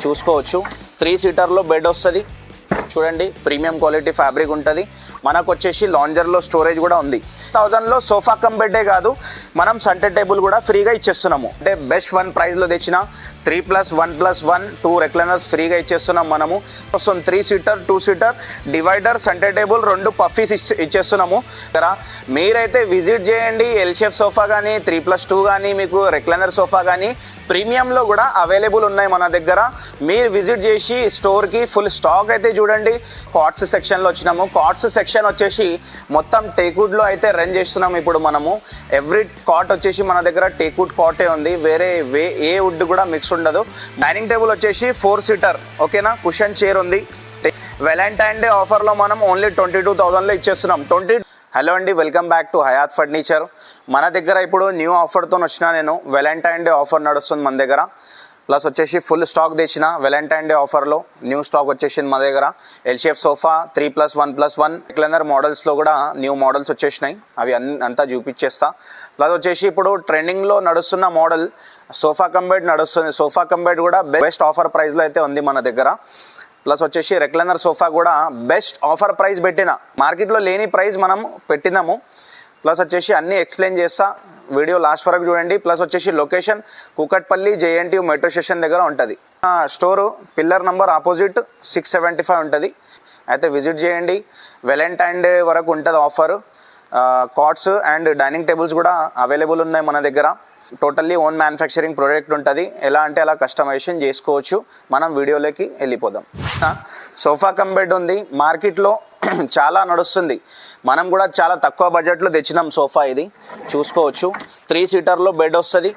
చూసుకోవచ్చు. 3 సీటర్లో బెడ్ వస్తుంది చూడండి. ప్రీమియం క్వాలిటీ ఫ్యాబ్రిక్ ఉంటుంది. మనకు వచ్చేసి లాంజర్లో స్టోరేజ్ కూడా ఉంది. 1000లో సోఫా కమ్ బెడ్డే కాదు, మనం సెంటర్ టేబుల్ కూడా ఫ్రీగా ఇచ్చేస్తున్నాము. అంటే బెస్ట్ 1 ప్రైస్లో తెచ్చిన 3+1+1 2 రెక్లైనర్స్ ఫ్రీగా ఇచ్చేస్తున్నాం మనము. 3 seater 2 seater divider centre table 2 puffies ఇచ్చేస్తున్నాము. మీరైతే విజిట్ చేయండి. ఎల్ షేప్ సోఫా కానీ 3+2 కానీ మీకు రెక్లైనర్ సోఫా కానీ ప్రీమియంలో కూడా అవైలబుల్ ఉన్నాయి మన దగ్గర. మీరు విజిట్ చేసి స్టోర్కి ఫుల్ స్టాక్ అయితే చూడండి. కార్డ్స్ సెక్షన్లో వచ్చినాము. కార్డ్స్ సెక్షన్ వచ్చేసి మొత్తం టేక్వుడ్లో అయితే రన్ చేస్తున్నాము ఇప్పుడు మనము. ఎవ్రీ కాట్ వచ్చేసి మన దగ్గర టేక్వుడ్ కాటే ఉంది, వేరే ఏ వుడ్ కూడా మిక్స్ ఉండదు. డైనింగ్ టేబుల్ వచ్చేసి 4 సీటర్ ఓకేనా. కుషన్ చైర్ ఉంది. వ్యాలంటైన్ డే ఆఫర్లో మనం ఓన్లీ 22,000లో ఇచ్చేస్తున్నాం. హలో అండి, welcome back to Hayat furniture. మన దగ్గర ఇప్పుడు న్యూ ఆఫర్తో వచ్చిన నేను. వ్యాలంటైన్ డే ఆఫర్ నడుస్తుంది మన దగ్గర. ప్లస్ వచ్చేసి ఫుల్ స్టాక్ తెచ్చిన వ్యాలంటైన్ డే ఆఫర్లో న్యూ స్టాక్ వచ్చేసింది మా దగ్గర. ఎల్ షేప్ సోఫా 3+1+1 రెక్లైనర్ మోడల్స్లో కూడా న్యూ మోడల్స్ వచ్చేసినాయి. అవి అంతా చూపించేస్తా. ప్లస్ వచ్చేసి ఇప్పుడు ట్రెండింగ్లో నడుస్తున్న మోడల్ సోఫా కమ్ బెడ్ నడుస్తుంది. సోఫా కమ్ బెడ్ కూడా బెస్ట్ ఆఫర్ ప్రైస్లో అయితే ఉంది మన దగ్గర. ప్లస్ వచ్చేసి రెక్లైనర్ సోఫా కూడా బెస్ట్ ఆఫర్ ప్రైస్ పెట్టిన, మార్కెట్లో లేని ప్రైస్ మనం పెట్టినాము. ప్లస్ వచ్చేసి అన్నీ ఎక్స్ప్లెయిన్ చేస్తా, వీడియో లాస్ట్ వరకు చూడండి. ప్లస్ వచ్చేసి location Kukatpally JNTU metro station దగ్గర ఉంటుంది. స్టోరు పిల్లర్ నంబర్ ఆపోజిట్ 675 ఉంటుంది. అయితే విజిట్ చేయండి. వ్యాలంటైన్ డే వరకు ఉంటుంది offer. Cots and dining tables కూడా అవైలబుల్ ఉన్నాయి మన దగ్గర. టోటల్లీ ఓన్ మ్యానుఫ్యాక్చరింగ్ ప్రోడక్ట్ ఉంటుంది. ఎలా అంటే అలా కస్టమైజేషన్ చేసుకోవచ్చు. మనం వీడియోలోకి వెళ్ళిపోదాం. సోఫా కమ్ బెడ్ ఉంది, మార్కెట్లో చాలా నడుస్తుంది. మనం కూడా చాలా తక్కువ బడ్జెట్లో తెచ్చినాం సోఫా. ఇది చూసుకోవచ్చు. 3 సీటర్లో బెడ్ వస్తుంది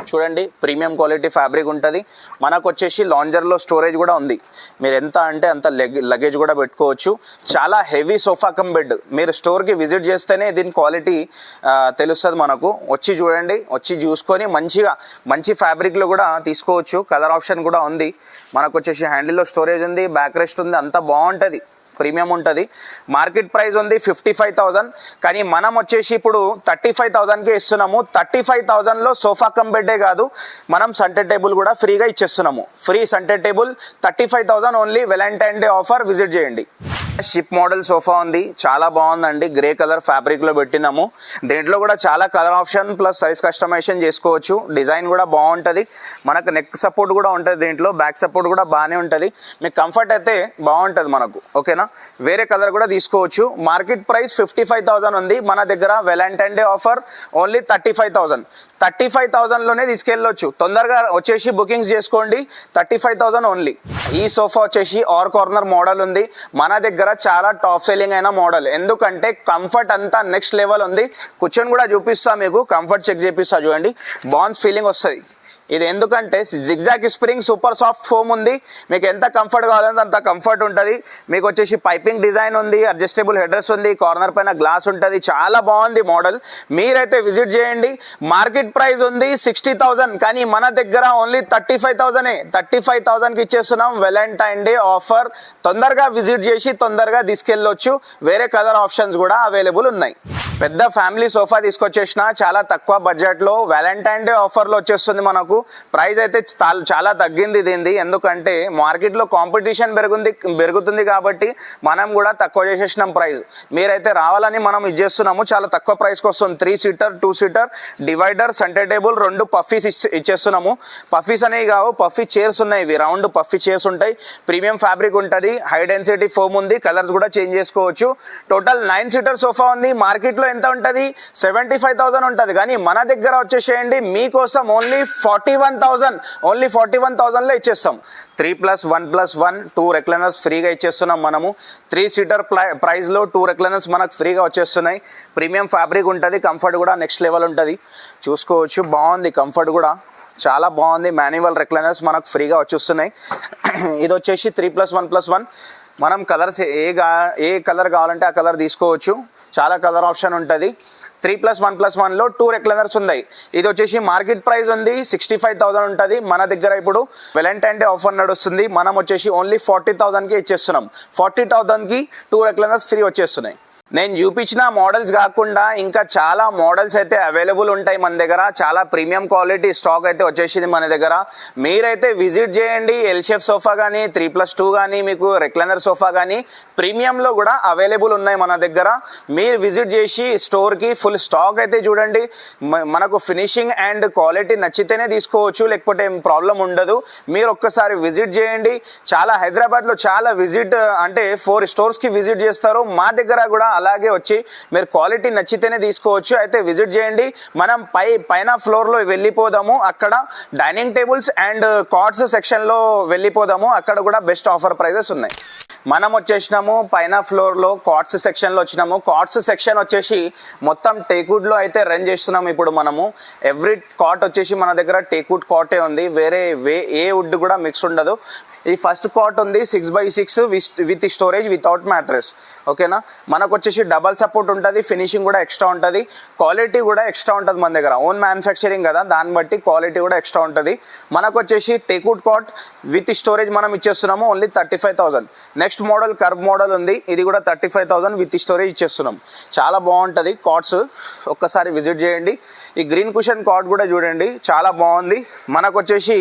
చూడండి. ప్రీమియం క్వాలిటీ ఫ్యాబ్రిక్ ఉంటుంది. మనకు వచ్చేసి లాంజర్లో స్టోరేజ్ కూడా ఉంది. మీరు ఎంత అంటే అంత లగేజ్ కూడా పెట్టుకోవచ్చు. చాలా హెవీ సోఫా కమ్ బెడ్. మీరు స్టోర్కి విజిట్ చేస్తేనే దీని క్వాలిటీ తెలుస్తుంది మనకు. వచ్చి చూడండి, వచ్చి చూసుకొని మంచి ఫ్యాబ్రిక్లో కూడా తీసుకోవచ్చు. కలర్ ఆప్షన్ కూడా ఉంది. మనకు వచ్చేసి హ్యాండిల్లో స్టోరేజ్ ఉంది, బ్యాక్ రెస్ట్ ఉంది, అంతా బాగుంటుంది. ప్రీమియం ఉంటుంది. మార్కెట్ ప్రైస్ ఉంది 55,000, కానీ మనం వచ్చేసి ఇప్పుడు 35,000కి ఇస్తున్నాము. 35,000లో సోఫా కమ్ బెడ్డే కాదు, మనం సెంటర్ టేబుల్ కూడా ఫ్రీగా ఇచ్చేస్తున్నాము. Free centre table 35,000 only. Valentine day offer visit చేయండి. షిప్ మోడల్ సోఫా ఉంది, చాలా బాగుందండి. గ్రే కలర్ ఫ్యాబ్రిక్లో పెట్టినాము. దీంట్లో కూడా చాలా colour option plus size customisation చేసుకోవచ్చు. డిజైన్ కూడా బాగుంటుంది. మనకు నెక్ సపోర్ట్ కూడా ఉంటుంది దీంట్లో, బ్యాక్ సపోర్ట్ కూడా బాగానే ఉంటుంది. మీకు కంఫర్ట్ అయితే బాగుంటుంది మనకు ఓకేనా. వేరే కలర్ కూడా తీసుకోవచ్చు. మార్కెట్ ప్రైస్ 55,000 ఉంది. మన దగ్గర వ్యాలంటైన్ డే ఆఫర్ ఓన్లీ 35,000. 35,000లోనే తీసుకెళ్ళొచ్చు. తొందరగా వచ్చేసి బుకింగ్స్ చేసుకోండి. 35,000 ఓన్లీ. ఈ సోఫా వచ్చేసి ఆర్ కార్నర్ మోడల్ ఉంది. మన దగ్గర చాలా టాప్ సెల్లింగ్ అయిన మోడల్. ఎందుకంటే కంఫర్ట్ అంతా నెక్స్ట్ లెవెల్ ఉంది. కూర్చొని కూడా చూపిస్తా, మీకు కంఫర్ట్ చెక్ చేపిస్తా చూడండి. బాన్స్ ఫీలింగ్ వస్తుంది. ఇది ఎందుకంటే zigzag spring super soft foam ఉంది. మీకు ఎంత కంఫర్ట్ కావాలంటే అంత కంఫర్ట్ ఉంటుంది. మీకు వచ్చేసి పైపింగ్ డిజైన్ ఉంది, అడ్జస్టబుల్ హెడ్రెస్ ఉంది, కార్నర్ పైన గ్లాస్ ఉంటుంది. చాలా బాగుంది మోడల్. మీరైతే విజిట్ చేయండి. మార్కెట్ ప్రైస్ ఉంది 60,000, కానీ మన దగ్గర ఓన్లీ 35,000. 35,000కి ఇచ్చేస్తున్నాం. Valentine day offer. తొందరగా విజిట్ చేసి తొందరగా తీసుకెళ్ళొచ్చు. వేరే కలర్ ఆప్షన్స్ కూడా అవైలబుల్ ఉన్నాయి. పెద్ద ఫ్యామిలీ సోఫా తీసుకొచ్చేసిన చాలా తక్కువ బడ్జెట్లో వ్యాలంటైన్ డే ఆఫర్లో వచ్చేస్తుంది మనకు. ప్రైస్ అయితే చాలా తగ్గింది దీనిది. ఎందుకంటే మార్కెట్లో కాంపిటీషన్ పెరుగుతుంది కాబట్టి మనం కూడా తక్కువ చేసేసినాం ప్రైస్. మీరైతే రావాలని మనం ఇచ్చేస్తున్నాము. చాలా తక్కువ ప్రైస్కి వస్తుంది. 3 seater 2 seater divider centre table 2 puffies ఇచ్చేస్తున్నాము. పఫీస్ అనేవి కావు, పఫీ చైర్స్ ఉన్నాయి. ఇవి రౌండ్ పఫీ చైర్స్ ఉంటాయి. ప్రీమియం ఫ్యాబ్రిక్ ఉంటుంది. హై డెన్సిటీ ఫోమ్ ఉంది. కలర్స్ కూడా చేంజ్ చేసుకోవచ్చు. టోటల్ 9 సీటర్ సోఫా ఉంది. మార్కెట్లో ఎంత ఉంటుంది? 75,000 ఉంటుంది. కానీ మన దగ్గర వచ్చేసేయండి మీకోసం ఓన్లీ 41,000. ఓన్లీ 41,000లో ఇచ్చేస్తాం. 3+1+1 2 రెక్లైనర్స్ ఫ్రీగా ఇచ్చేస్తున్నాం మనము. 3 సీటర్ ప్రైస్లో 2 రెక్లైనర్స్ మనకు ఫ్రీగా వచ్చేస్తున్నాయి. ప్రీమియం ఫ్యాబ్రిక్ ఉంటుంది. కంఫర్ట్ కూడా నెక్స్ట్ లెవెల్ ఉంటుంది. చూసుకోవచ్చు. బాగుంది కంఫర్ట్ కూడా చాలా బాగుంది. మాన్యువల్ రెక్లైనర్స్ మనకు ఫ్రీగా వచ్చేస్తున్నాయి. ఇది వచ్చేసి 3+1+1. మనం కలర్స్ ఏ కలర్ కావాలంటే ఆ కలర్ తీసుకోవచ్చు. చాలా కలర్ ఆప్షన్ ఉంటుంది. 3+1+1లో 2 రెక్లైనర్స్ ఉన్నాయి. ఇది వచ్చేసి మార్కెట్ ప్రైస్ ఉంది 65,000 ఉంటుంది. మన దగ్గర ఇప్పుడు వ్యాలంటైన్ డే ఆఫర్ నడుస్తుంది. మనం వచ్చేసి ఓన్లీ 40,000కి ఇచ్చేస్తున్నాం. 40,000కి 2 రెక్లైనర్స్ ఫ్రీ వచ్చేస్తున్నాయి. నేను చూపించిన మోడల్స్ కాకుండా ఇంకా చాలా మోడల్స్ అయితే అవైలబుల్ ఉంటాయి మన దగ్గర. చాలా ప్రీమియం క్వాలిటీ స్టాక్ అయితే వచ్చేసింది మన దగ్గర. మీరైతే విజిట్ చేయండి. ఎల్ షేప్ సోఫా కానీ 3+2 కానీ మీకు రెక్లైనర్ సోఫా కానీ ప్రీమియంలో కూడా అవైలబుల్ ఉన్నాయి మన దగ్గర. మీరు విజిట్ చేసి స్టోర్కి ఫుల్ స్టాక్ అయితే చూడండి. మనకు ఫినిషింగ్ అండ్ క్వాలిటీ నచ్చితేనే తీసుకోవచ్చు, లేకపోతే ఏం ప్రాబ్లం ఉండదు. మీరు ఒక్కసారి విజిట్ చేయండి. చాలా హైదరాబాద్లో చాలా విజిట్ అంటే 4 స్టోర్స్కి విజిట్ చేస్తారు. మా దగ్గర కూడా అలాగే వచ్చి మీరు క్వాలిటీ నచ్చితేనే తీసుకోవచ్చు. అయితే విజిట్ చేయండి. మనం పైన ఫ్లోర్లో వెళ్ళిపోదాము. అక్కడ డైనింగ్ టేబుల్స్ అండ్ కార్డ్స్ సెక్షన్లో వెళ్ళిపోదాము. అక్కడ కూడా బెస్ట్ ఆఫర్ ప్రైజెస్ ఉన్నాయి. మనం వచ్చేసినాము పైన ఫ్లోర్లో కార్డ్స్ సెక్షన్లో వచ్చినాము. కార్డ్స్ సెక్షన్ వచ్చేసి మొత్తం టేక్వుడ్లో అయితే రన్ చేస్తున్నాము ఇప్పుడు మనము. ఎవ్రీ కాట్ వచ్చేసి మన దగ్గర టేక్వుడ్ కాటే ఉంది. వేరే ఏ వుడ్ కూడా మిక్స్ ఉండదు. ఈ ఫస్ట్ కాట్ ఉంది 6x6 with storage without mattress. ఓకేనా. మనకు వచ్చేసి డబల్ సపోర్ట్ ఉంటుంది. ఫినిషింగ్ కూడా ఎక్స్ట్రా ఉంటుంది. క్వాలిటీ కూడా ఎక్స్ట్రా ఉంటుంది మన దగ్గర. ఓన్ మ్యానుఫ్యాక్చరింగ్ కదా, దాన్ని బట్టి క్వాలిటీ కూడా ఎక్స్ట్రా ఉంటుంది. మనకు వచ్చేసి టేక్వుడ్ కాట్ విత్ స్టోరేజ్ మనం ఇచ్చేస్తున్నాము only 35,000. Next model curve model ఉంది. ఇది కూడా 35,000 విత్ స్టోరేజ్ ఇచ్చేస్తున్నాం. చాలా బాగుంటుంది కాట్స్. ఒక్కసారి విజిట్ చేయండి. ఈ గ్రీన్ కుషన్ కాట్ కూడా చూడండి, చాలా బాగుంది. మనకు వచ్చేసి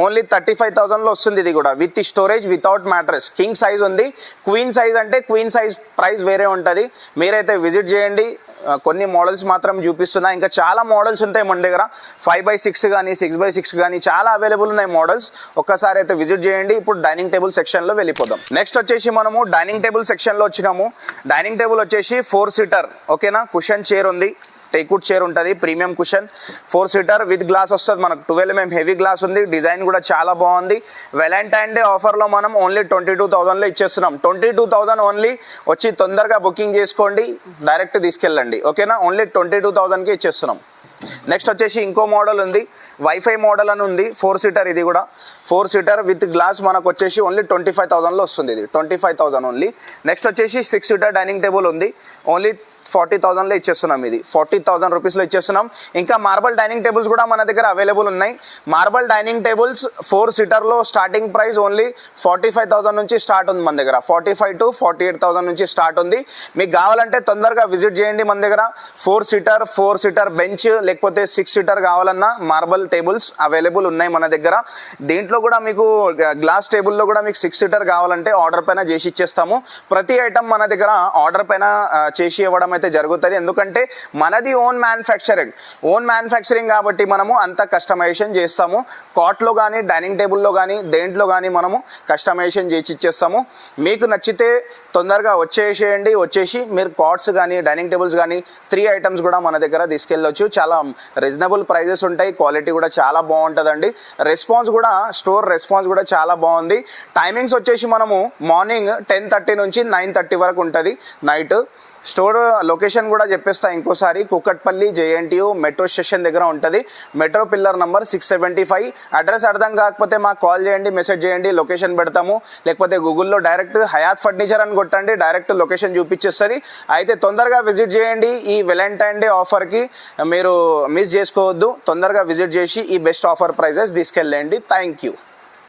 ఓన్లీ 35,000లో వస్తుంది. ఇది కూడా with storage without mattress. King size ఉంది. క్వీన్ సైజ్ అంటే క్వీన్ సైజ్ ప్రైస్ వేరే ఉంటుంది. మీరైతే విజిట్ చేయండి. కొన్ని మోడల్స్ మాత్రం చూపిస్తున్నా. ఇంకా చాలా మోడల్స్ ఉంటాయి మన దగ్గర. 5x6 కానీ 6x6 కానీ చాలా అవైలబుల్ ఉన్నాయి మోడల్స్. ఒక్కసారి అయితే విజిట్ చేయండి. ఇప్పుడు డైనింగ్ టేబుల్ సెక్షన్లో వెళ్ళిపోదాం. నెక్స్ట్ వచ్చేసి మనము డైనింగ్ టేబుల్ సెక్షన్లో వచ్చినాము. డైనింగ్ టేబుల్ వచ్చేసి 4 సీటర్. ఓకేనా. కుషన్ చైర్ ఉంది. టేక్వుడ్ చైర్ ఉంటుంది. Premium cushion 4 seater with glass వస్తుంది. మనకు 12 mm హెవీ గ్లాస్ ఉంది. డిజైన్ కూడా చాలా బాగుంది. వ్యాలంటైన్ డే ఆఫర్లో మనం ఓన్లీ 22,000లో ఇచ్చేస్తున్నాం. 22,000 ఓన్లీ. వచ్చి తొందరగా బుకింగ్ చేసుకోండి, డైరెక్ట్ తీసుకెళ్ళండి. ఓకేనా. ఓన్లీ 22,000కి ఇచ్చేస్తున్నాం. నెక్స్ట్ వచ్చేసి ఇంకో మోడల్ ఉంది. వైఫై మోడల్ అని ఉంది. 4 సీటర్. ఇది కూడా 4 సీటర్ విత్ గ్లాస్ మనకు వచ్చేసి ఓన్లీ 25,000లో వస్తుంది. ఇది 25,000 ఓన్లీ. నెక్స్ట్ వచ్చేసి 6 సీటర్ డైనింగ్ టేబుల్ ఉంది. ఓన్లీ 40,000లో ఇచ్చేస్తున్నాం. ఇది 40,000 రూపీస్లో ఇచ్చేస్తున్నాం. ఇంకా మార్బల్ డైనింగ్ టేబుల్స్ కూడా మన దగ్గర అవైలబుల్ ఉన్నాయి. మార్బల్ డైనింగ్ టేబుల్స్ 4 సీటర్లో స్టార్టింగ్ ప్రైస్ ఓన్లీ 45,000 నుంచి స్టార్ట్ ఉంది మన దగ్గర. 45,000 to 48,000 నుంచి స్టార్ట్ ఉంది. మీకు కావాలంటే తొందరగా విజిట్ చేయండి. మన దగ్గర 4 సీటర్ బెంచ్ లేకపోతే 6 సీటర్ కావాలన్నా మార్బల్ టేబుల్స్ అవైలబుల్ ఉన్నాయి మన దగ్గర. దీంట్లో కూడా మీకు గ్లాస్ టేబుల్లో కూడా మీకు 6 సీటర్ కావాలంటే ఆర్డర్ పైన చేసి ఇచ్చేస్తాము. ప్రతి ఐటమ్ మన దగ్గర ఆర్డర్ పైన చేసి ఇవ్వడం అయితే జరుగుతుంది. ఎందుకంటే మనది ఓన్ మ్యానుఫ్యాక్చరింగ్ కాబట్టి మనము అంత కస్టమైజేషన్ చేస్తాము. కాట్లో కానీ డైనింగ్ టేబుల్లో కానీ దేంట్లో కానీ మనము కస్టమైజేషన్ చేసి ఇచ్చేస్తాము. మీకు నచ్చితే తొందరగా వచ్చేసి మీరు కాట్స్ కానీ డైనింగ్ టేబుల్స్ కానీ 3 ఐటమ్స్ కూడా మన దగ్గర తీసుకెళ్ళొచ్చు. చాలా రీజనబుల్ ప్రైజెస్ ఉంటాయి. క్వాలిటీ కూడా చాలా బాగుంటుందండి. స్టోర్ రెస్పాన్స్ కూడా చాలా బాగుంది. టైమింగ్స్ వచ్చేసి మనము మార్నింగ్ 10:30 నుంచి 9:30 వరకు ఉంటుంది నైట్. స్టోర్ లొకేషన్ కూడా చెప్పేస్తా ఇంకోసారి. కుక్కట్పల్లి JNTU మెట్రో స్టేషన్ దగ్గర ఉంటుంది. Metro pillar number 675. అడ్రస్ అర్థం కాకపోతే మాకు కాల్ చేయండి, మెసేజ్ చేయండి, లొకేషన్ పెడతాము. లేకపోతే గూగుల్లో డైరెక్ట్ హయాత్ ఫర్నిచర్ అని కొట్టండి, డైరెక్ట్ లొకేషన్ చూపించేస్తుంది. అయితే తొందరగా విజిట్ చేయండి. ఈ వ్యాలంటైన్ డే ఆఫర్కి మీరు మిస్ చేసుకోవద్దు. తొందరగా విజిట్ చేసి ఈ బెస్ట్ ఆఫర్ ప్రైజెస్ తీసుకెళ్ళండి. Thank you.